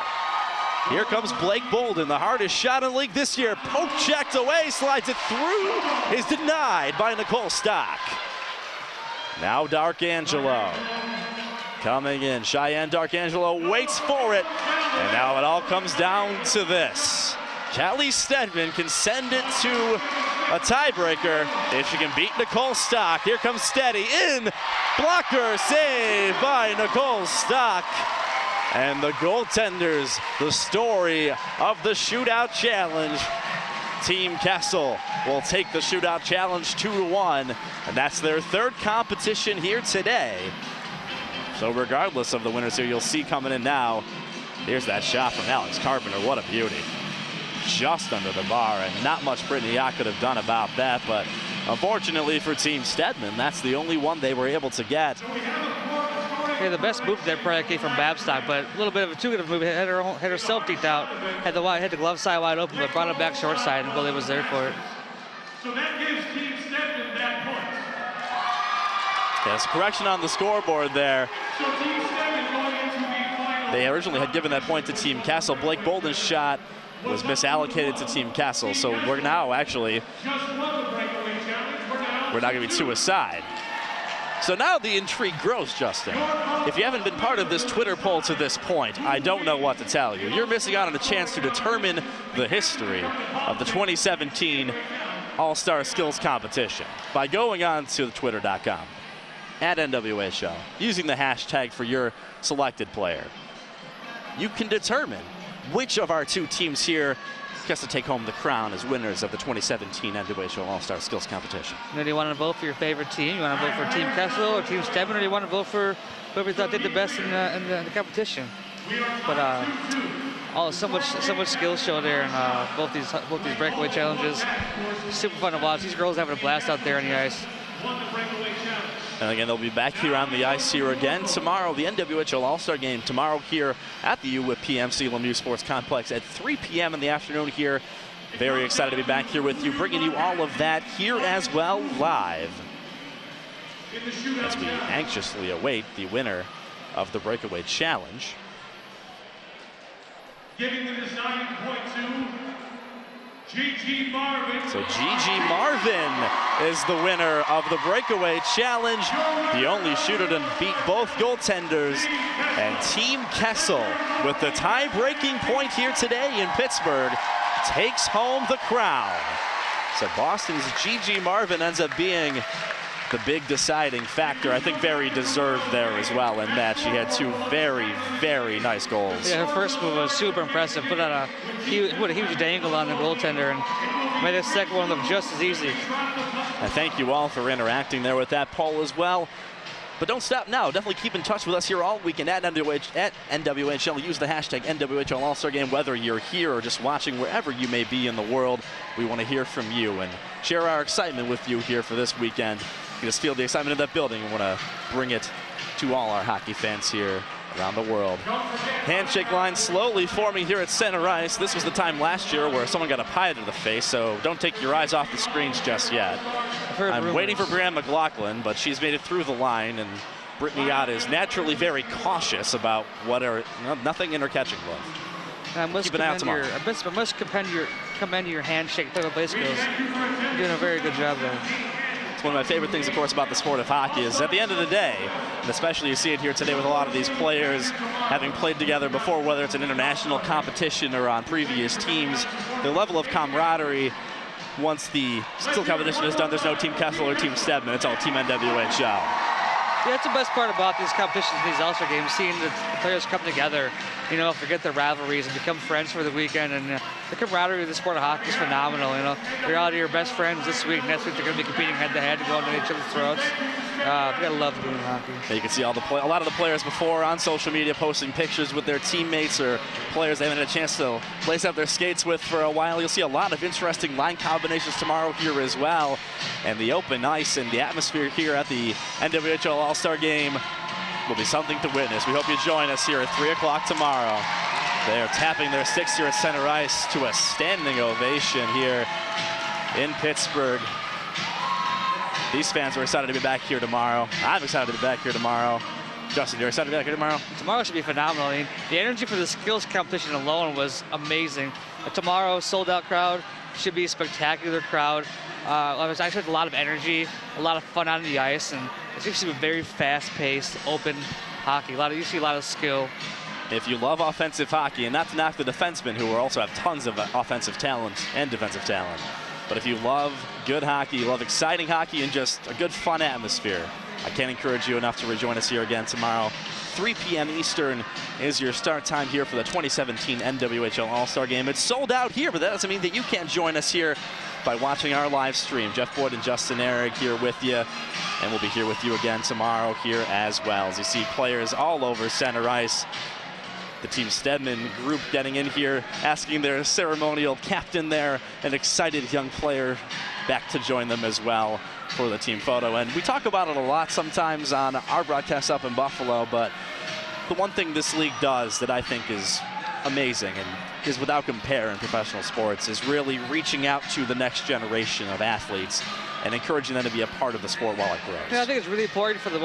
A: Here comes Blake Bolden, the hardest shot in the league this year. Poke checked away, slides it through, is denied by Nicole Stock. Now Darkangelo coming in. Cheyenne Darkangelo waits for it. And now it all comes down to this. Callie Stedman can send it to a tiebreaker if she can beat Nicole Stock. Here comes Steady in. Blocker save by Nicole Stock. And the goaltenders, the story of the shootout challenge. Team Kessel will take the shootout challenge 2-1, and that's their 3rd competition here today. So regardless of the winners here, you'll see coming in now, here's that shot from Alex Carpenter. What a beauty. Just under the bar, and not much Brittany Ott could have done about that, but unfortunately for Team Stedman, that's the only one they were able to get.
B: Yeah, the best move there probably came from Babstock, but a little bit of a too good of a move. Had herself deeked out, had the glove side wide open, but brought it back short side, and Billy was there for it.
G: So that gives Team Stedman that point.
A: Yes, correction on the scoreboard there.
G: So Team Stedman going into the final.
A: They originally had given that point to Team Kessel. Blake Bolden's shot was misallocated to Team Kessel, so we're now actually, we're not going to be 2 aside. So now the intrigue grows, Justin. If you haven't been part of this Twitter poll to this point, I don't know what to tell you. You're missing out on a chance to determine the history of the 2017 All-Star Skills Competition by going on to twitter.com at NWHL, using the hashtag for your selected player. You can determine which of our 2 teams here gets to take home the crown as winners of the 2017 NWHL All-Star Skills Competition.
B: And do you want to vote for your favorite team? You want to vote for Team Kessel or Team Stedman, or do you want to vote for whoever you thought did the best in the competition? But so much skill show there in both these breakaway challenges. Super fun to watch. These girls having a blast out there on the ice.
A: And again, they'll be back here on the ice here again tomorrow. The NWHL All-Star Game tomorrow here at the UPMC Lemieux Sports Complex at 3 p.m. in the afternoon here. Very excited to be back here with you, bringing you all of that here as well live, as we anxiously await the winner of the Breakaway Challenge.
G: Giving the deciding point to Gigi Marvin.
A: So Gigi Marvin is the winner of the Breakaway Challenge, the only shooter to beat both goaltenders. And Team Kessel, with the tie-breaking point here today in Pittsburgh, takes home the crown. So Boston's Gigi Marvin ends up being the big deciding factor. I think very deserved there as well in that. She had 2 very, very nice goals.
B: Yeah, her first move was super impressive. Put a huge dangle on the goaltender and made the second one look just as easy.
A: I thank you all for interacting there with that poll as well. But don't stop now. Definitely keep in touch with us here all weekend at NWHL. Use the hashtag NWHL All-Star Game, whether you're here or just watching wherever you may be in the world. We want to hear from you and share our excitement with you here for this weekend. You just feel the excitement of that building and want to bring it to all our hockey fans here around the world. Handshake line slowly forming here at center ice. This was the time last year where someone got a pie to the face, so don't take your eyes off the screens just yet. I'm waiting for Brianne McLaughlin, but she's made it through the line, and Brittany Ott is naturally very cautious about nothing in her catching glove.
B: And I must
A: keep an eye out tomorrow.
B: I must commend your handshake play-by-play skills. You're doing a very good job there.
A: It's one of my favorite things, of course, about the sport of hockey is at the end of the day, and especially you see it here today with a lot of these players having played together before, whether it's an international competition or on previous teams, the level of camaraderie once the skill competition is done, there's no Team Kessel or Team Stedman, it's all Team NWHL.
B: Yeah, that's the best part about these competitions, these All-Star games, seeing the players come together, you know, forget their rivalries and become friends for the weekend. And the camaraderie of the sport of hockey is phenomenal, you know. You're out of your best friends this week. Next week, they're going to be competing head-to-head, going to each other's throats. You got to love doing hockey.
A: Yeah, you can see a lot of the players before on social media posting pictures with their teammates or players they haven't had a chance to lace up their skates with for a while. You'll see a lot of interesting line combinations tomorrow here as well. And the open ice and the atmosphere here at the NWHL All-Star Game will be something to witness. We hope you join us here at 3 o'clock tomorrow. They are tapping their sticks here at center ice to a standing ovation here in Pittsburgh. These fans are excited to be back here tomorrow. I'm excited to be back here tomorrow. Justin, you're excited to be back here tomorrow?
B: Tomorrow should be phenomenal. I mean, the energy for the skills competition alone was amazing. Tomorrow, sold-out crowd, should be a spectacular crowd. I expect a lot of energy, a lot of fun on the ice, and it's going to be very fast-paced, open hockey. You see a lot of skill.
A: If you love offensive hockey, and not to knock the defensemen who also have tons of offensive talent and defensive talent, but if you love good hockey, you love exciting hockey, and just a good fun atmosphere, I can't encourage you enough to rejoin us here again tomorrow. 3 p.m. Eastern is your start time here for the 2017 NWHL All-Star Game. It's sold out here, but that doesn't mean that you can't join us here by watching our live stream. Jeff Boyd and Justin Ehrig here with you, and we'll be here with you again tomorrow here as well. As you see players all over center ice. The Team Stedman group getting in here, asking their ceremonial captain there, an excited young player, back to join them as well for the team photo. And we talk about it a lot sometimes on our broadcast up in Buffalo, but the one thing this league does that I think is amazing and is without compare in professional sports is really reaching out to the next generation of athletes and encouraging them to be a part of the sport while it grows.
B: Yeah, I think it's really important for the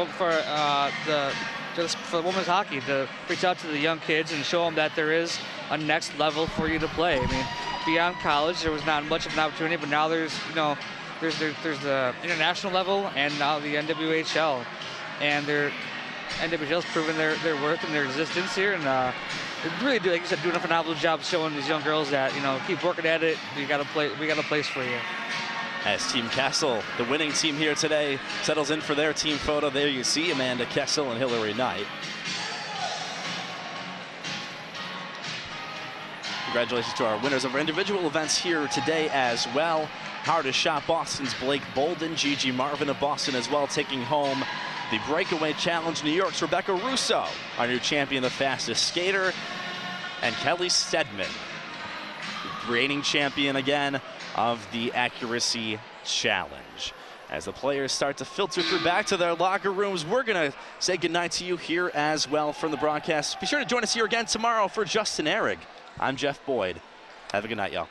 B: women's hockey to reach out to the young kids and show them that there is a next level for you to play. I mean, beyond college, there was not much of an opportunity, but now there's, you know, there's the international level and now the NWHL, and NWHL's proven their worth and their existence here, and they really do, like you said, doing a phenomenal job showing these young girls that, you know, keep working at it. We got a place for you.
A: As Team Kessel, the winning team here today, settles in for their team photo. There you see Amanda Kessel and Hillary Knight. Congratulations to our winners of our individual events here today as well. Hardest shot, Boston's Blake Bolden, Gigi Marvin of Boston as well, taking home the Breakaway Challenge. New York's Rebecca Russo, our new champion, the fastest skater, and Kelly Stedman, reigning champion again of the Accuracy Challenge. As the players start to filter through back to their locker rooms, we're going to say goodnight to you here as well from the broadcast. Be sure to join us here again tomorrow for Justin Ehrig. I'm Jeff Boyd. Have a good night, y'all.